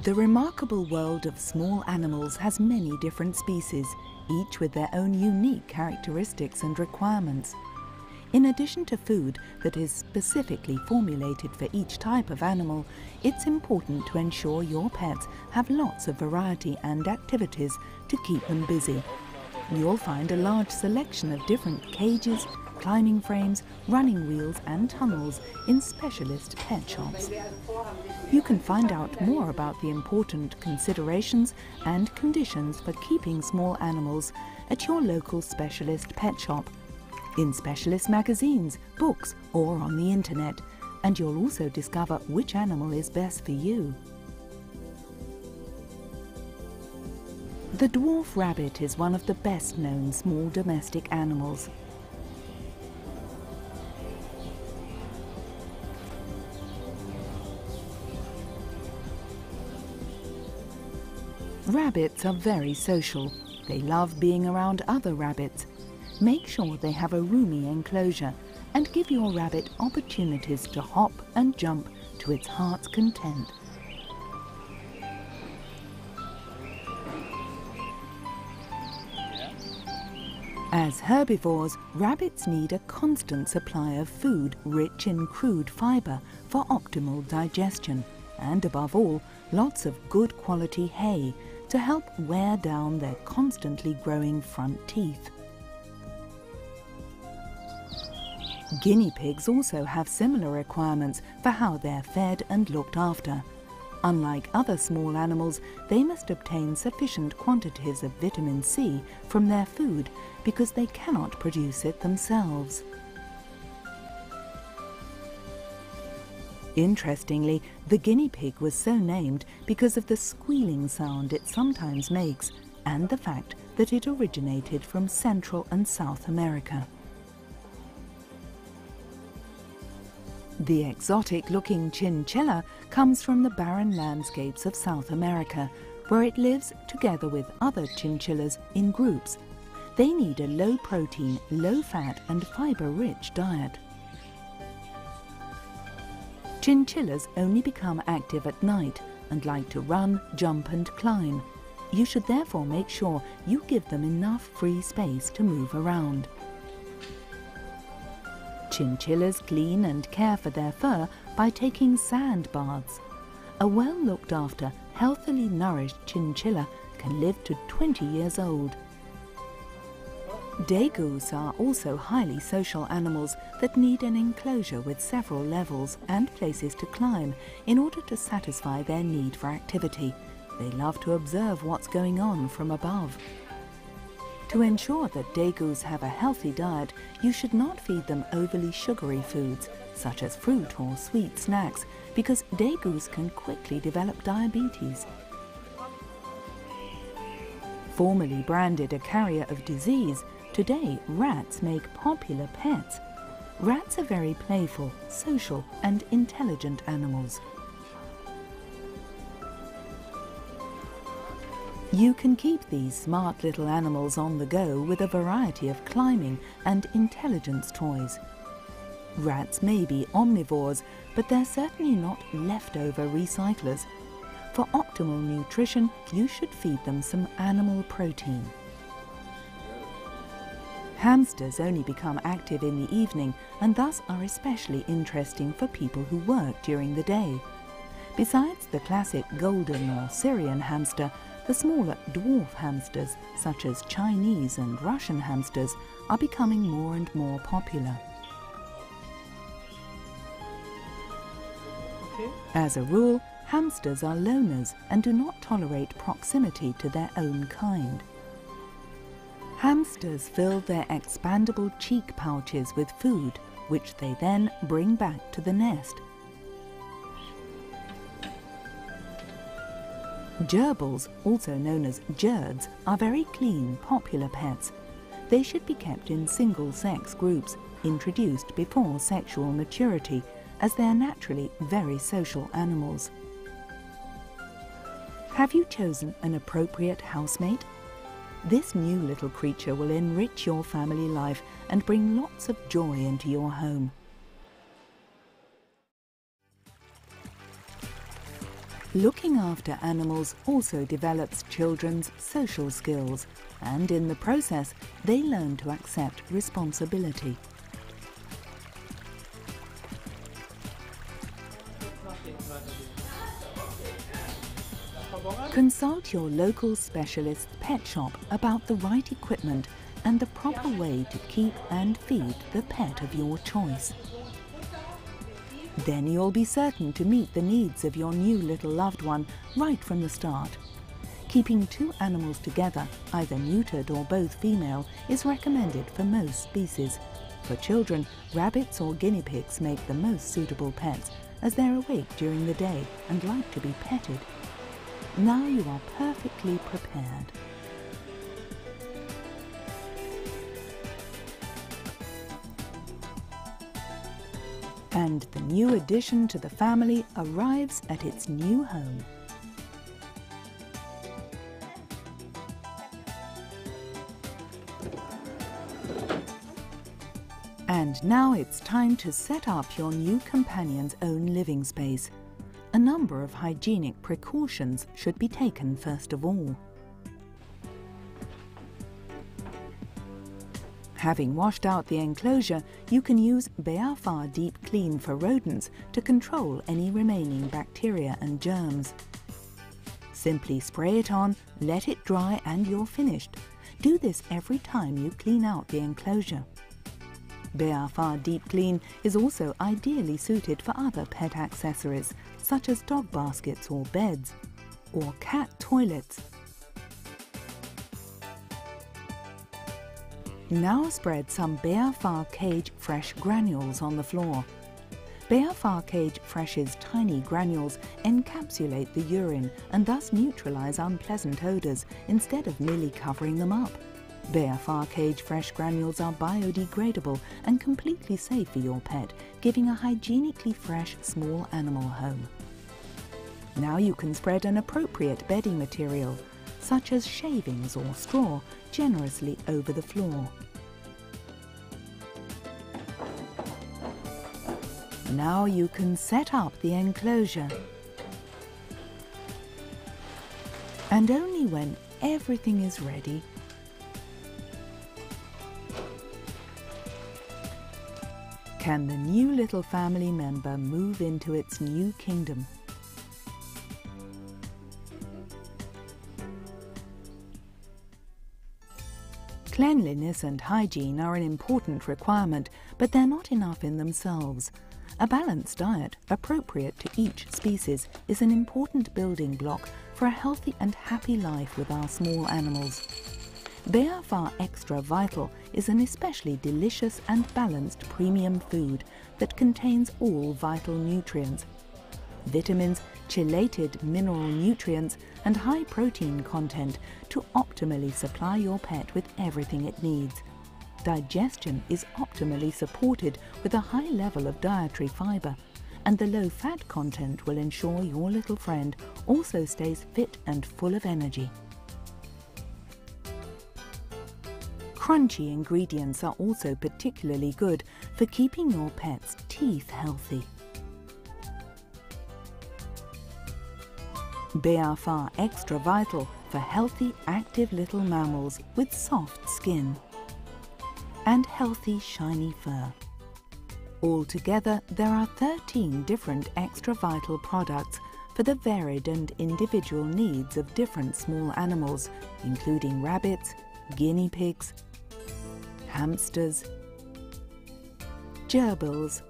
The remarkable world of small animals has many different species, each with their own unique characteristics and requirements. In addition to food that is specifically formulated for each type of animal, it's important to ensure your pets have lots of variety and activities to keep them busy. You'll find a large selection of different cages, climbing frames, running wheels and tunnels in specialist pet shops. You can find out more about the important considerations and conditions for keeping small animals at your local specialist pet shop, in specialist magazines, books or on the internet, and you'll also discover which animal is best for you. The dwarf rabbit is one of the best-known small domestic animals. Rabbits are very social. They love being around other rabbits. Make sure they have a roomy enclosure and give your rabbit opportunities to hop and jump to its heart's content. As herbivores, rabbits need a constant supply of food rich in crude fibre for optimal digestion, and above all, lots of good quality hay to help wear down their constantly growing front teeth. Guinea pigs also have similar requirements for how they're fed and looked after. Unlike other small animals, they must obtain sufficient quantities of vitamin C from their food because they cannot produce it themselves. Interestingly, the guinea pig was so named because of the squealing sound it sometimes makes and the fact that it originated from Central and South America. The exotic-looking chinchilla comes from the barren landscapes of South America, where it lives together with other chinchillas in groups. They need a low-protein, low-fat and fibre-rich diet. Chinchillas only become active at night and like to run, jump and climb. You should therefore make sure you give them enough free space to move around. Chinchillas clean and care for their fur by taking sand baths. A well-looked after, healthily nourished chinchilla can live to 20 years old. Degus are also highly social animals that need an enclosure with several levels and places to climb in order to satisfy their need for activity. They love to observe what's going on from above. To ensure that degus have a healthy diet, you should not feed them overly sugary foods, such as fruit or sweet snacks, because degus can quickly develop diabetes. Formerly branded a carrier of disease, today rats make popular pets. Rats are very playful, social and intelligent animals. You can keep these smart little animals on the go with a variety of climbing and intelligence toys. Rats may be omnivores, but they're certainly not leftover recyclers. For optimal nutrition, you should feed them some animal protein. Hamsters only become active in the evening and thus are especially interesting for people who work during the day. Besides the classic golden or Syrian hamster, the smaller dwarf hamsters, such as Chinese and Russian hamsters, are becoming more and more popular. As a rule, hamsters are loners and do not tolerate proximity to their own kind. Hamsters fill their expandable cheek pouches with food, which they then bring back to the nest. Gerbils, also known as gerds, are very clean, popular pets. They should be kept in single-sex groups, introduced before sexual maturity, as they are naturally very social animals. Have you chosen an appropriate housemate? This new little creature will enrich your family life and bring lots of joy into your home. Looking after animals also develops children's social skills, and in the process, they learn to accept responsibility. Consult your local specialist pet shop about the right equipment and the proper way to keep and feed the pet of your choice. Then you'll be certain to meet the needs of your new little loved one right from the start. Keeping two animals together, either neutered or both female, is recommended for most species. For children, rabbits or guinea pigs make the most suitable pets, as they're awake during the day and like to be petted. Now you are perfectly prepared. And the new addition to the family arrives at its new home. And now it's time to set up your new companion's own living space. A number of hygienic precautions should be taken first of all. Having washed out the enclosure, you can use Behaphar Deep Clean for rodents to control any remaining bacteria and germs. Simply spray it on, let it dry, and you're finished. Do this every time you clean out the enclosure. Behaphar Deep Clean is also ideally suited for other pet accessories, such as dog baskets or beds, or cat toilets. Now spread some Behaphar Cage Fresh granules on the floor. Behaphar Cage Fresh's tiny granules encapsulate the urine and thus neutralize unpleasant odors instead of merely covering them up. Behaphar Cage Fresh granules are biodegradable and completely safe for your pet, giving a hygienically fresh small animal home. Now you can spread an appropriate bedding material, such as shavings or straw, generously over the floor. Now you can set up the enclosure. And only when everything is ready, can the new little family member move into its new kingdom. Cleanliness and hygiene are an important requirement, but they're not enough in themselves. A balanced diet, appropriate to each species, is an important building block for a healthy and happy life with our small animals. Behaphar Extra Vital is an especially delicious and balanced premium food that contains all vital nutrients. Vitamins, chelated mineral nutrients, and high protein content to optimally supply your pet with everything it needs. Digestion is optimally supported with a high level of dietary fiber, and the low fat content will ensure your little friend also stays fit and full of energy. Crunchy ingredients are also particularly good for keeping your pet's teeth healthy. Behaphar Extra Vital for healthy, active little mammals with soft skin and healthy, shiny fur. Altogether, there are 13 different Extra Vital products for the varied and individual needs of different small animals, including rabbits, guinea pigs, hamsters, gerbils,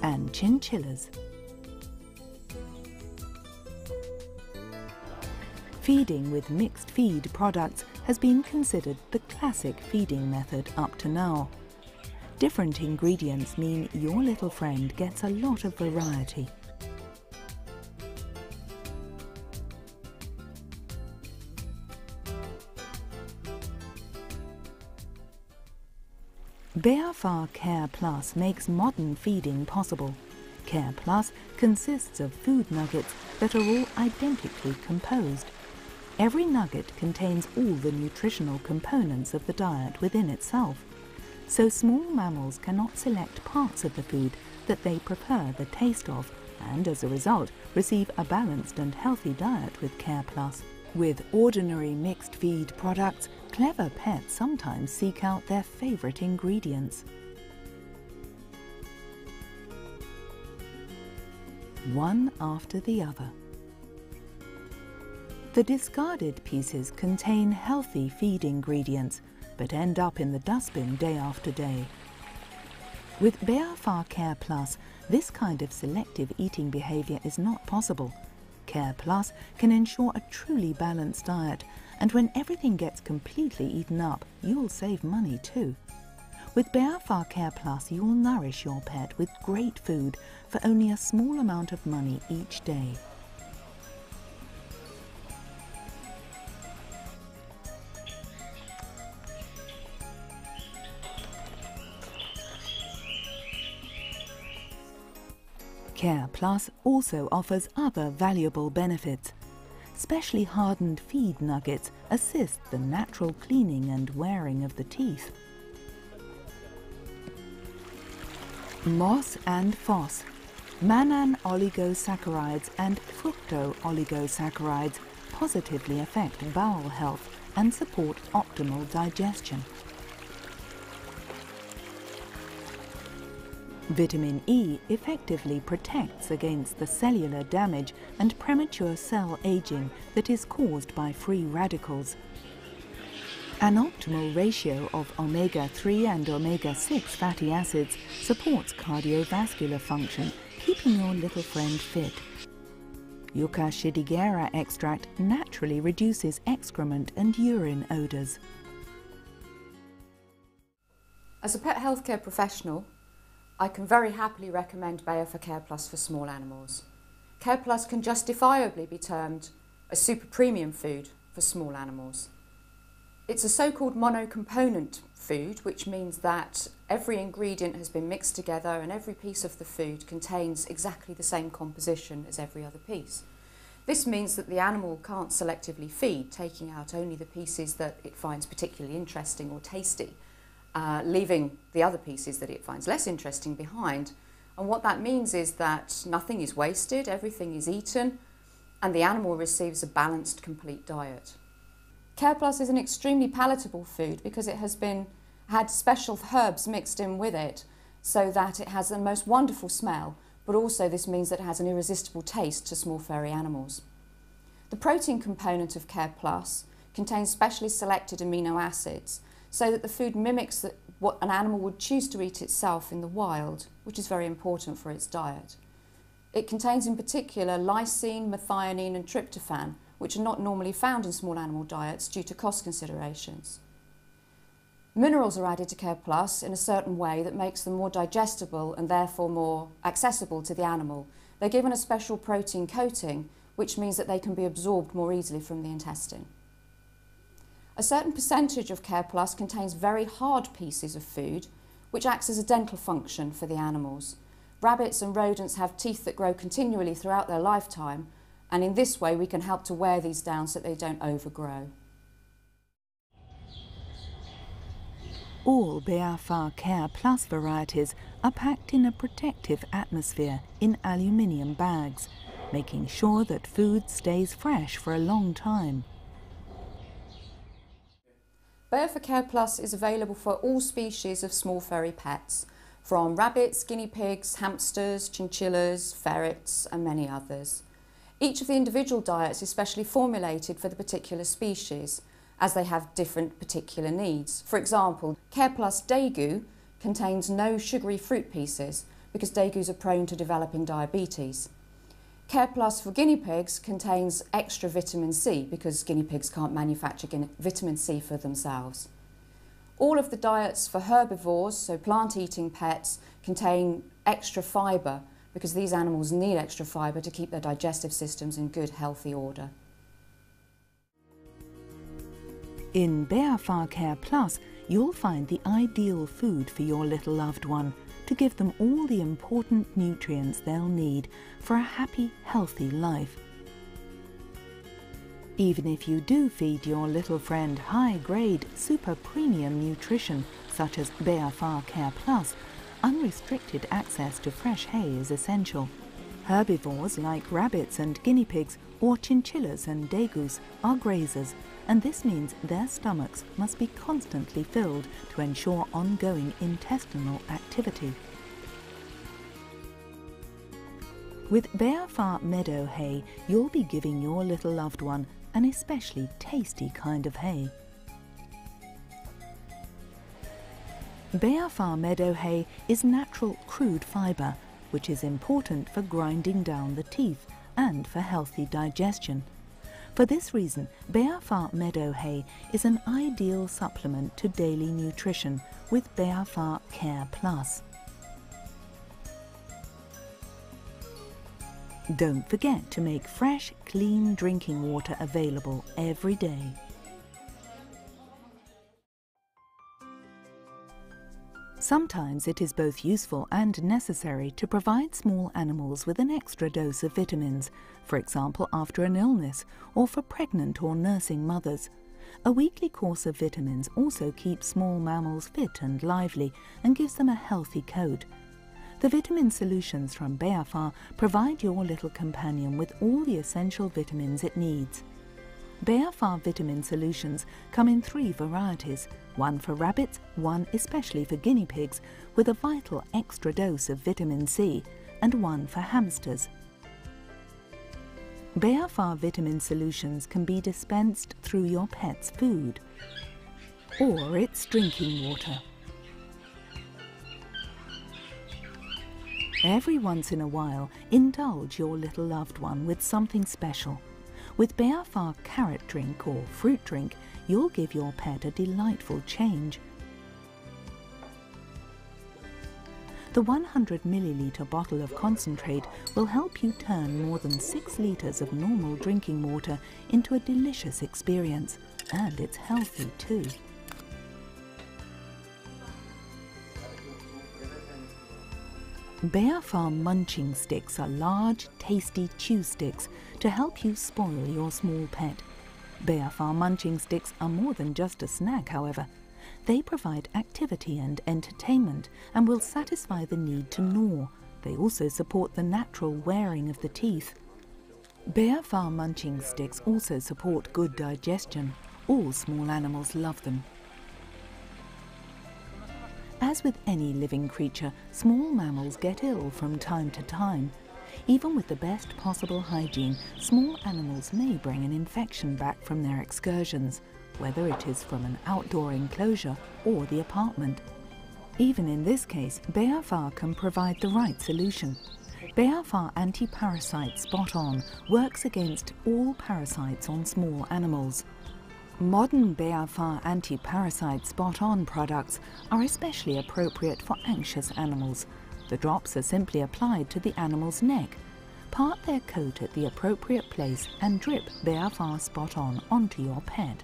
and chinchillas. Feeding with mixed feed products has been considered the classic feeding method up to now. Different ingredients mean your little friend gets a lot of variety. Beaphar Care Plus makes modern feeding possible. Care Plus consists of food nuggets that are all identically composed. Every nugget contains all the nutritional components of the diet within itself, so small mammals cannot select parts of the food that they prefer the taste of, and as a result receive a balanced and healthy diet with Care Plus. With ordinary mixed feed products, clever pets sometimes seek out their favourite ingredients. One after the other. The discarded pieces contain healthy feed ingredients, but end up in the dustbin day after day. With Beaphar Care Plus, this kind of selective eating behaviour is not possible. Care Plus can ensure a truly balanced diet, and when everything gets completely eaten up, you'll save money too. With Beaphar Care Plus, you'll nourish your pet with great food for only a small amount of money each day. Care Plus also offers other valuable benefits. Specially hardened feed nuggets assist the natural cleaning and wearing of the teeth. MOS and FOS, mannan oligosaccharides and fructo-oligosaccharides, positively affect bowel health and support optimal digestion. Vitamin E effectively protects against the cellular damage and premature cell aging that is caused by free radicals. An optimal ratio of omega-3 and omega-6 fatty acids supports cardiovascular function, keeping your little friend fit. Yucca shigera extract naturally reduces excrement and urine odours. As a pet healthcare professional, I can very happily recommend Beaphar Care Plus for small animals. Care Plus can justifiably be termed a super premium food for small animals. It's a so-called monocomponent food, which means that every ingredient has been mixed together and every piece of the food contains exactly the same composition as every other piece. This means that the animal can't selectively feed, taking out only the pieces that it finds particularly interesting or tasty, leaving the other pieces that it finds less interesting behind. And what that means is that nothing is wasted, everything is eaten, and the animal receives a balanced, complete diet. Care Plus is an extremely palatable food because it has had special herbs mixed in with it so that it has the most wonderful smell, but also this means that it has an irresistible taste to small furry animals. The protein component of Care Plus contains specially selected amino acids so that the food mimics what an animal would choose to eat itself in the wild, which is very important for its diet. It contains in particular lysine, methionine and tryptophan, which are not normally found in small animal diets due to cost considerations. Minerals are added to Care Plus in a certain way that makes them more digestible and therefore more accessible to the animal. They're given a special protein coating, which means that they can be absorbed more easily from the intestine. A certain percentage of Care Plus contains very hard pieces of food, which acts as a dental function for the animals. Rabbits and rodents have teeth that grow continually throughout their lifetime, and in this way we can help to wear these down so that they don't overgrow. All Beaphar Care Plus varieties are packed in a protective atmosphere in aluminium bags, making sure that food stays fresh for a long time. Beaphar Care Plus is available for all species of small furry pets, from rabbits, guinea pigs, hamsters, chinchillas, ferrets and many others. Each of the individual diets is specially formulated for the particular species, as they have different particular needs. For example, Care Plus Degu contains no sugary fruit pieces because Degus are prone to developing diabetes. Care Plus for guinea pigs contains extra vitamin C because guinea pigs can't manufacture vitamin C for themselves. All of the diets for herbivores, so plant-eating pets, contain extra fibre because these animals need extra fibre to keep their digestive systems in good, healthy order. In Beaphar Care Plus, you'll find the ideal food for your little loved one to give them all the important nutrients they'll need for a happy, healthy life. Even if you do feed your little friend high-grade, super premium nutrition such as Beaphar Care Plus, unrestricted access to fresh hay is essential. Herbivores like rabbits and guinea pigs or chinchillas and degus are grazers, and this means their stomachs must be constantly filled to ensure ongoing intestinal activity. With Beaphar meadow hay, you'll be giving your little loved one an especially tasty kind of hay. Beaphar meadow hay is natural crude fibre, which is important for grinding down the teeth and for healthy digestion. For this reason, Beaphar meadow hay is an ideal supplement to daily nutrition with Beaphar Care Plus. Don't forget to make fresh, clean drinking water available every day. Sometimes it is both useful and necessary to provide small animals with an extra dose of vitamins, for example after an illness or for pregnant or nursing mothers. A weekly course of vitamins also keeps small mammals fit and lively and gives them a healthy coat. The vitamin solutions from Beaphar provide your little companion with all the essential vitamins it needs. Beaphar vitamin solutions come in 3 varieties, one for rabbits, one especially for guinea pigs, with a vital extra dose of vitamin C, and one for hamsters. Beaphar vitamin solutions can be dispensed through your pet's food or its drinking water. Every once in a while, indulge your little loved one with something special. With Beaphar carrot drink or fruit drink, you'll give your pet a delightful change. The 100 milliliter bottle of concentrate will help you turn more than 6 liters of normal drinking water into a delicious experience, and it's healthy too. Beaphar munching sticks are large, tasty chew sticks to help you spoil your small pet. Beaphar munching sticks are more than just a snack, however. They provide activity and entertainment and will satisfy the need to gnaw. They also support the natural wearing of the teeth. Beaphar munching sticks also support good digestion. All small animals love them. As with any living creature, small mammals get ill from time to time. Even with the best possible hygiene, small animals may bring an infection back from their excursions, whether it is from an outdoor enclosure or the apartment. Even in this case, Beaphar can provide the right solution. Beaphar anti-parasite Spot On works against all parasites on small animals. Modern Beaphar anti-parasite Spot On products are especially appropriate for anxious animals. The drops are simply applied to the animal's neck. Part their coat at the appropriate place and drip Beaphar Spot On onto your pet.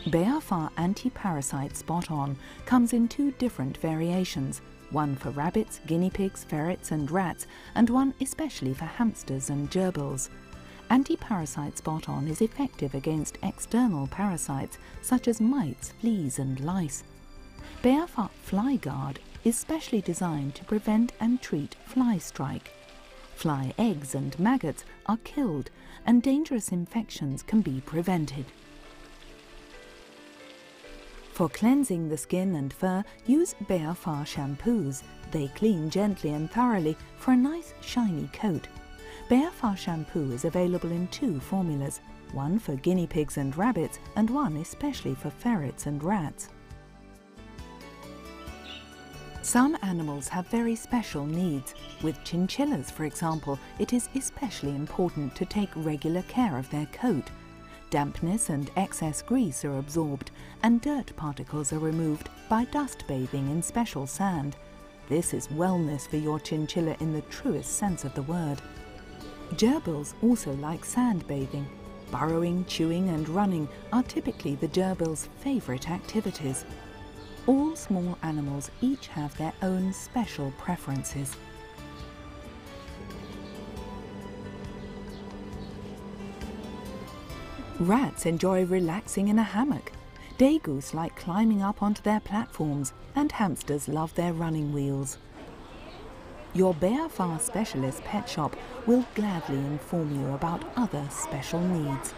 Beaphar anti-parasite Spot On comes in 2 different variations, one for rabbits, guinea pigs, ferrets and rats, and one especially for hamsters and gerbils. Anti-parasite Spot On is effective against external parasites such as mites, fleas and lice. Beaphar Fly Guard is specially designed to prevent and treat fly strike. Fly eggs and maggots are killed and dangerous infections can be prevented. For cleansing the skin and fur, use Beaphar shampoos. They clean gently and thoroughly for a nice shiny coat. Beaphar shampoo is available in 2 formulas, one for guinea pigs and rabbits and one especially for ferrets and rats. Some animals have very special needs. With chinchillas, for example, it is especially important to take regular care of their coat. Dampness and excess grease are absorbed and dirt particles are removed by dust bathing in special sand. This is wellness for your chinchilla in the truest sense of the word. Gerbils also like sand bathing. Burrowing, chewing and running are typically the gerbil's favourite activities. All small animals each have their own special preferences. Rats enjoy relaxing in a hammock. Degus like climbing up onto their platforms, and hamsters love their running wheels. Your Beaphar specialist pet shop will gladly inform you about other special needs.